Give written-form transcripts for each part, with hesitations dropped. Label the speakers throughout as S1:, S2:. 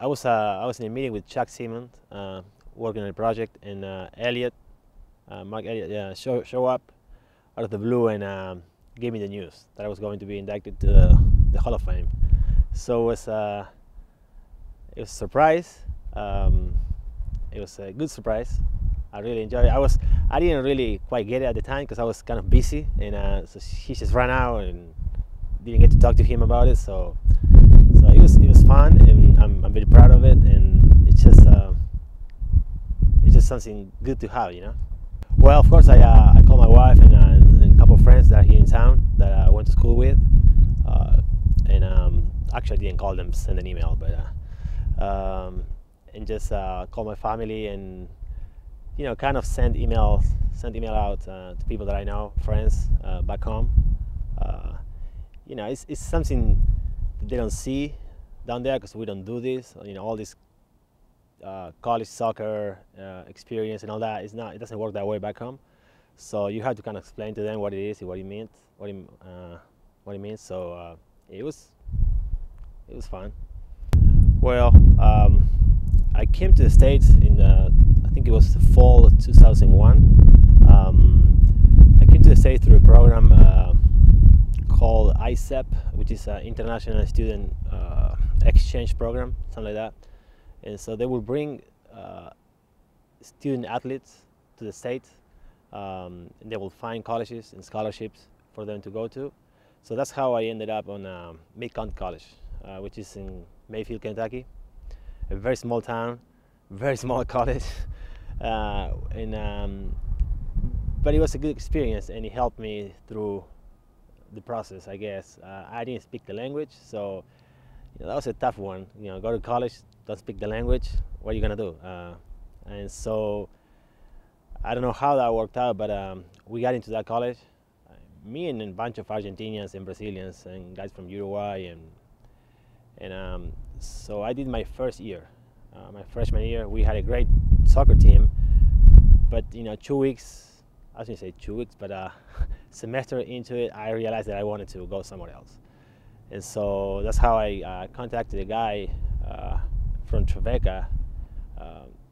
S1: I was in a meeting with Chuck Simmons, working on a project, and Mark Elliott, show up out of the blue and gave me the news that I was going to be inducted to the Hall of Fame. So it was a surprise. It was a good surprise. I really enjoyed it. I didn't really quite get it at the time because I was kind of busy, and so he just ran out and didn't get to talk to him about it. So it was fun, and I'm very proud of it, and it's just something good to have, you know. Well, of course, I called my wife and a couple of friends that are here in town that I went to school with, and actually I didn't call them, send an email, but and just call my family and, you know, kind of send email out to people that I know, friends back home. You know, it's something that they don't see down there because we don't do this. You know, all this college soccer experience and all that it doesn't work that way back home. So you have to kind of explain to them what it is, what it means, what it means. So it was fun. Well, I came to the States in I think it was the fall of 2001. I came to the States through a program called ISEP, which is an international student exchange program, something like that. And so they will bring student athletes to the States, and they will find colleges and scholarships for them to go to. So that's how I ended up on Mid-Continent College, which is in Mayfield, Kentucky, a very small town, very small college. But it was a good experience, and it helped me through the process, I guess. I didn't speak the language, so you know, that was a tough one. You know, go to college, don't speak the language, what are you gonna do? And so I don't know how that worked out, but we got into that college. Me and a bunch of Argentinians and Brazilians and guys from Uruguay, and so I did my first year, my freshman year. We had a great soccer team, but you know, 2 weeks. I was gonna say 2 weeks, but semester into it, I realized that I wanted to go somewhere else. And so that's how I contacted a guy from Trevecca.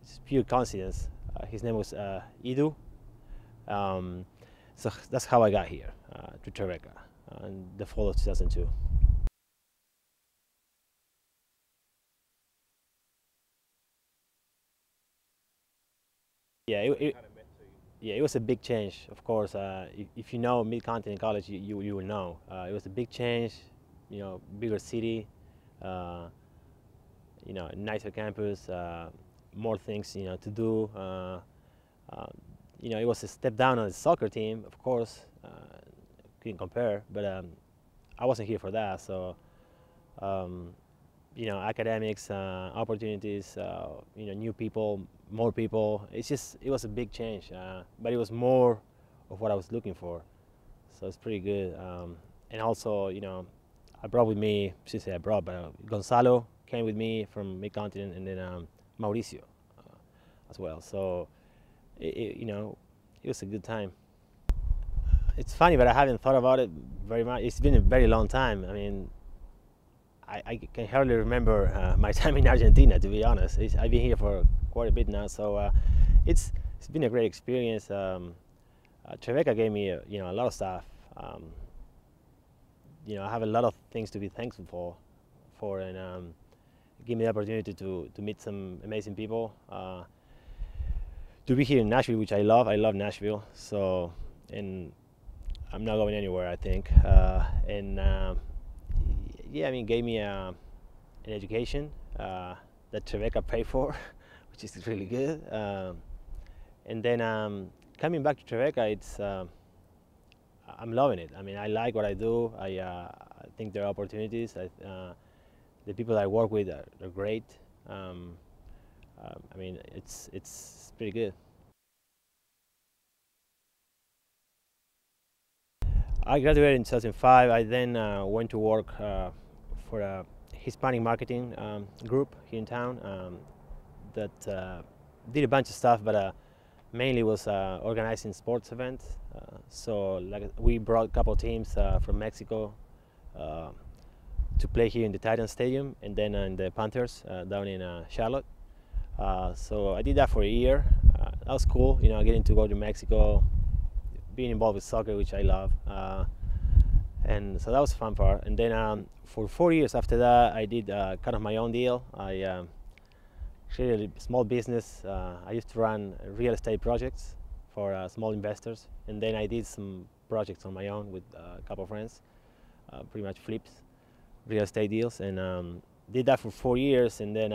S1: It's pure coincidence. His name was Idu. So that's how I got here to Trevecca in the fall of 2002. Yeah, it was a big change, of course. If you know Mid-Continent College, you will know. It was a big change, you know, bigger city, you know, nicer campus, more things, you know, to do. You know, it was a step down on the soccer team, of course, couldn't compare, but I wasn't here for that. So, you know, academics, opportunities, you know, new people, more people. It was a big change, but it was more of what I was looking for. So it's pretty good. And also, you know, I brought with me, but Gonzalo came with me from Mid-Continent, and then Mauricio as well. So, you know, it was a good time. It's funny, but I haven't thought about it very much. It's been a very long time. I mean, I can hardly remember my time in Argentina, to be honest. I've been here for quite a bit now, so it's been a great experience. Trevecca gave me you know, a lot of stuff. You know, I have a lot of things to be thankful for, and give me the opportunity to meet some amazing people. To be here in Nashville, which I love Nashville. So, and I'm not going anywhere, I think. Yeah, I mean, gave me an education that Trevecca paid for, which is really good. And then coming back to Trevecca, I'm loving it. I mean, I like what I do. I think there are opportunities. The people I work with are great. I mean, it's pretty good. I graduated in 2005. I then went to work for a Hispanic marketing group here in town that did a bunch of stuff, but mainly was organizing sports events. So like we brought a couple teams from Mexico, to play here in the Titans Stadium and then in the Panthers down in Charlotte. So I did that for a year. That was cool, getting to go to Mexico, being involved with soccer, which I love. And so that was the fun part. And then for 4 years after that, I did kind of my own deal. I created a small business. I used to run real estate projects for small investors. And then I did some projects on my own with a couple of friends, pretty much flips, real estate deals. And did that for 4 years. And then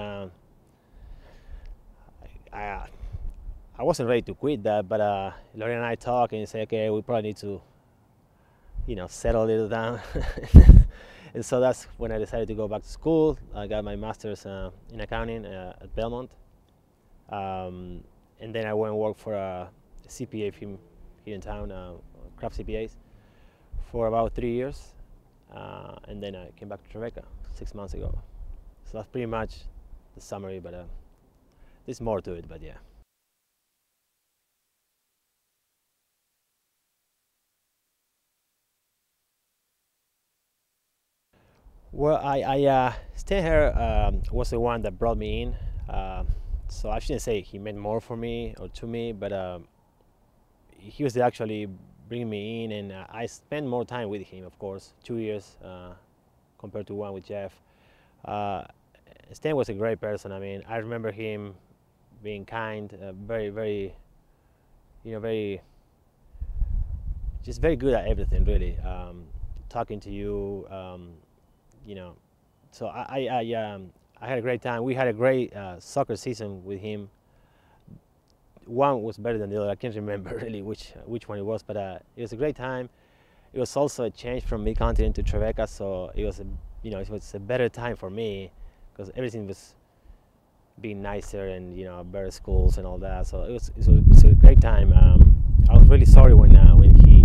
S1: I wasn't ready to quit that, but Lorena and I talked and said, okay, we probably need to, settle a little down. And so that's when I decided to go back to school. I got my master's in accounting at Belmont. And then I went and worked for a CPA firm here in town, craft CPAs, for about 3 years. And then I came back to Trevecca 6 months ago. So that's pretty much the summary, but there's more to it, but yeah. Well, Stan here was the one that brought me in. So I shouldn't say he meant more for me or to me, but he was actually bringing me in, and I spent more time with him, of course, 2 years compared to one with Jeff. Stan was a great person. I mean, I remember him being kind, very, very, just very good at everything, really. Talking to you. So I had a great time. We had a great soccer season with him. One was better than the other. I can't remember really which one it was, but it was a great time. It was also a change from mid-continent to Trevecca, so it was it was a better time for me because everything was being nicer and better schools and all that. So it was a great time. I was really sorry when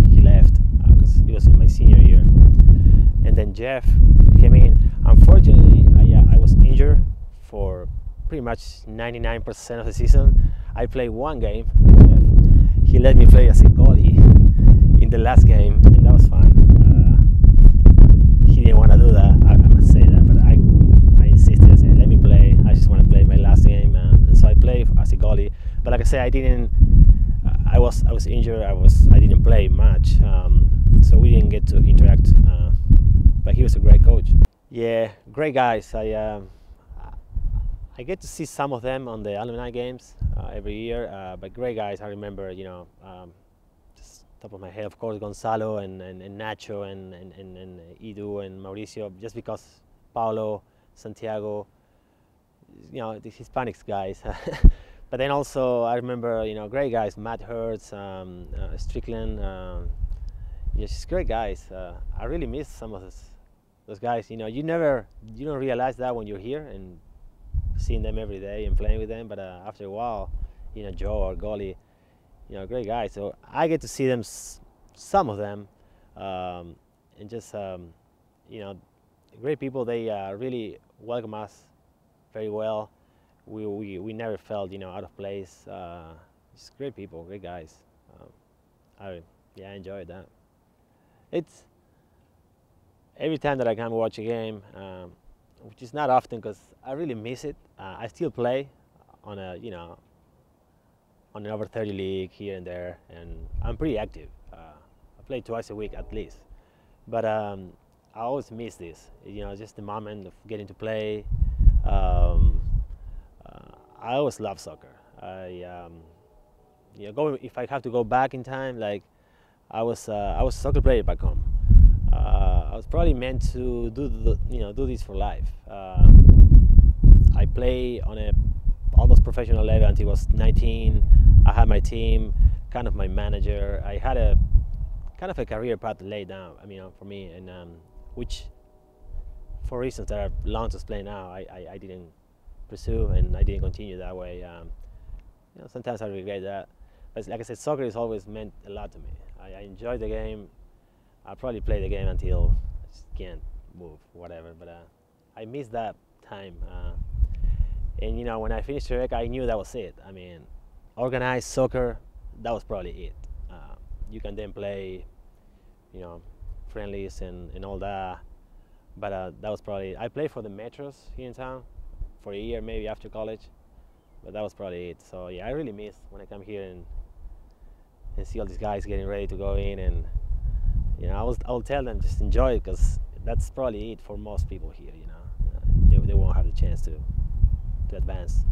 S1: he left because it was in my senior year. And then Jeff came in. Unfortunately, I was injured for pretty much 99% of the season. I played one game with Jeff. He let me play as a goalie in the last game, and that was fun. He didn't want to do that, I must say that, but I insisted. I said, let me play. I just want to play my last game. And so I played as a goalie. But like I said, I was injured. I didn't play much. So we didn't get to interact. But he was a great coach. Yeah, great guys. I get to see some of them on the alumni games every year. But great guys. I remember, just top of my head, of course, Gonzalo and Nacho and Edu and Mauricio. Just because Paulo, Santiago, the Hispanics guys. But then also I remember, great guys. Matt Hertz, Strickland. Yeah, just great guys. I really miss some of those guys. You don't realize that when you're here and seeing them every day and playing with them. But after a while, Joe or Goli, great guys. So I get to see them, some of them, and just great people. They really welcome us very well. We never felt out of place. Just great people, great guys. I enjoyed that. It's every time that I come watch a game, which is not often because I really miss it. I still play on on an over 30 league here and there, and I'm pretty active. I play twice a week at least, but I always miss this. Just the moment of getting to play. I always love soccer. If I have to go back in time, like I was a soccer player back home. I was probably meant to do this for life. I played on a almost professional level until I was 19. I had my team, kind of my manager. I had a kind of a career path laid down. For me, and which, for reasons that are long to explain now, I didn't pursue and I didn't continue that way. Sometimes I regret that. But like I said, soccer has always meant a lot to me. I enjoy the game. I'll probably play the game until I just can't move, whatever. But I miss that time. And when I finished Trevecca, I knew that was it. Organized soccer, that was probably it. You can then play, friendlies and all that. But that was probably, I played for the Metros here in town for a year maybe after college, but that was probably it. So yeah, I really miss when I come here and see all these guys getting ready to go in, and I'll tell them just enjoy it, because that's probably it for most people here. They won't have the chance to advance.